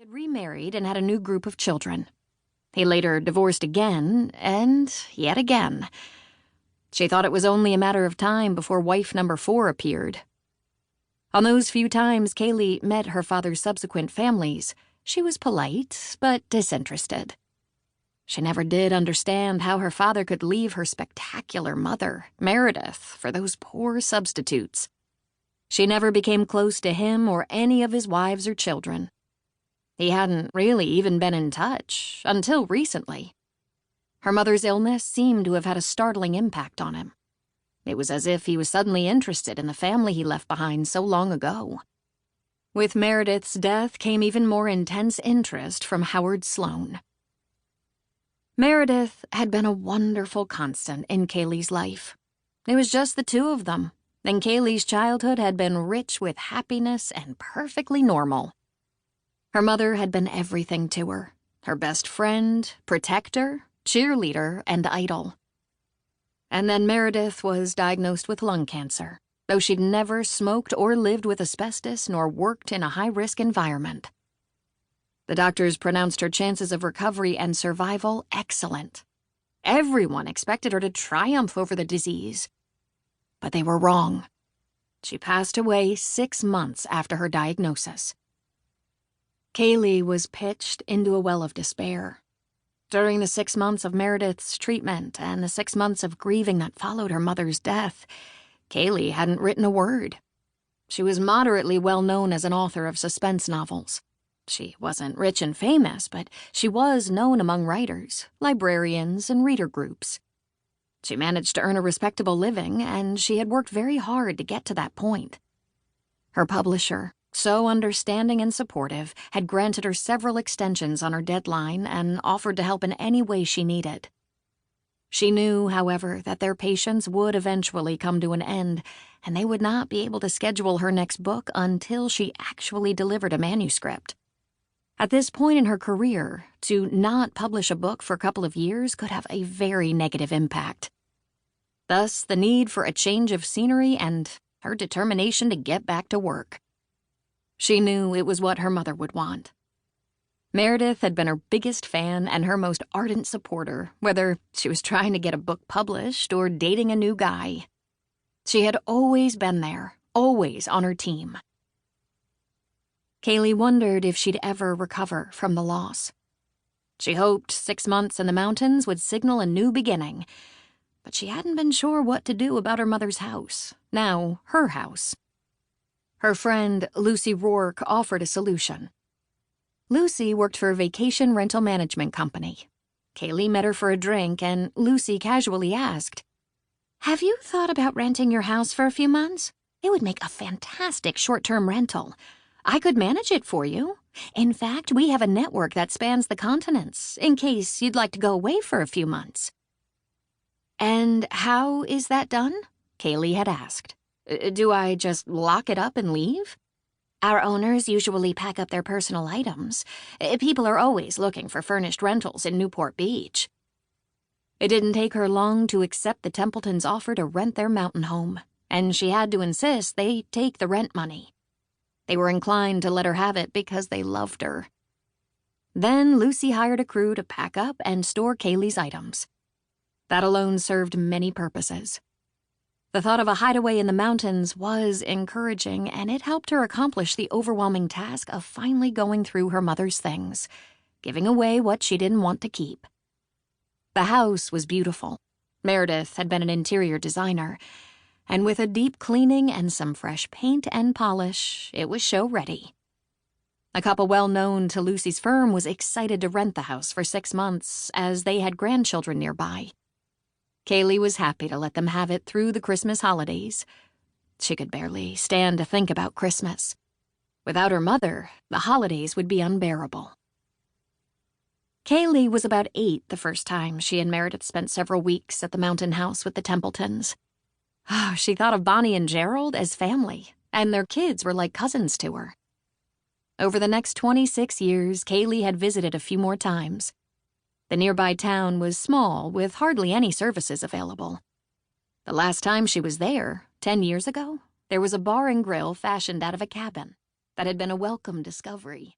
had remarried and had a new group of children. He later divorced again, and yet again. She thought it was only a matter of time before wife number 4 appeared. On those few times Kaylee met her father's subsequent families, she was polite but disinterested. She never did understand how her father could leave her spectacular mother, Meredith, for those poor substitutes. She never became close to him or any of his wives or children. He hadn't really even been in touch until recently. Her mother's illness seemed to have had a startling impact on him. It was as if he was suddenly interested in the family he left behind so long ago. With Meredith's death came even more intense interest from Howard Sloan. Meredith had been a wonderful constant in Kaylee's life. It was just the two of them, and Kaylee's childhood had been rich with happiness and perfectly normal. Her mother had been everything to her, her best friend, protector, cheerleader, and idol. And then Meredith was diagnosed with lung cancer, though she'd never smoked or lived with asbestos nor worked in a high-risk environment. The doctors pronounced her chances of recovery and survival excellent. Everyone expected her to triumph over the disease. But they were wrong. She passed away 6 months after her diagnosis. Kaylee was pitched into a well of despair. During the 6 months of Meredith's treatment and the 6 months of grieving that followed her mother's death, Kaylee hadn't written a word. She was moderately well known as an author of suspense novels. She wasn't rich and famous, but she was known among writers, librarians, and reader groups. She managed to earn a respectable living, and she had worked very hard to get to that point. Her publisher, so understanding and supportive, had granted her several extensions on her deadline and offered to help in any way she needed. She knew, however, that their patience would eventually come to an end, and they would not be able to schedule her next book until she actually delivered a manuscript. At this point in her career, to not publish a book for a couple of years could have a very negative impact. Thus, the need for a change of scenery and her determination to get back to work. She knew it was what her mother would want. Meredith had been her biggest fan and her most ardent supporter, whether she was trying to get a book published or dating a new guy. She had always been there, always on her team. Kaylee wondered if she'd ever recover from the loss. She hoped 6 months in the mountains would signal a new beginning, but she hadn't been sure what to do about her mother's house, now her house. Her friend, Lucy Rourke, offered a solution. Lucy worked for a vacation rental management company. Kaylee met her for a drink, and Lucy casually asked, "Have you thought about renting your house for a few months? It would make a fantastic short-term rental. I could manage it for you. In fact, we have a network that spans the continents, in case you'd like to go away for a few months." "And how is that done?" Kaylee had asked. "Do I just lock it up and leave?" "Our owners usually pack up their personal items. People are always looking for furnished rentals in Newport Beach." It didn't take her long to accept the Templetons' offer to rent their mountain home, and she had to insist they take the rent money. They were inclined to let her have it because they loved her. Then Lucy hired a crew to pack up and store Kaylee's items. That alone served many purposes. The thought of a hideaway in the mountains was encouraging, and it helped her accomplish the overwhelming task of finally going through her mother's things, giving away what she didn't want to keep. The house was beautiful. Meredith had been an interior designer, and with a deep cleaning and some fresh paint and polish, it was show-ready. A couple well known to Lucy's firm was excited to rent the house for 6 months, as they had grandchildren nearby. Kaylee was happy to let them have it through the Christmas holidays. She could barely stand to think about Christmas. Without her mother, the holidays would be unbearable. Kaylee was about 8 the first time she and Meredith spent several weeks at the mountain house with the Templetons. She thought of Bonnie and Gerald as family, and their kids were like cousins to her. Over the next 26 years, Kaylee had visited a few more times. The nearby town was small, with hardly any services available. The last time she was there, 10 years ago, there was a bar and grill fashioned out of a cabin that had been a welcome discovery.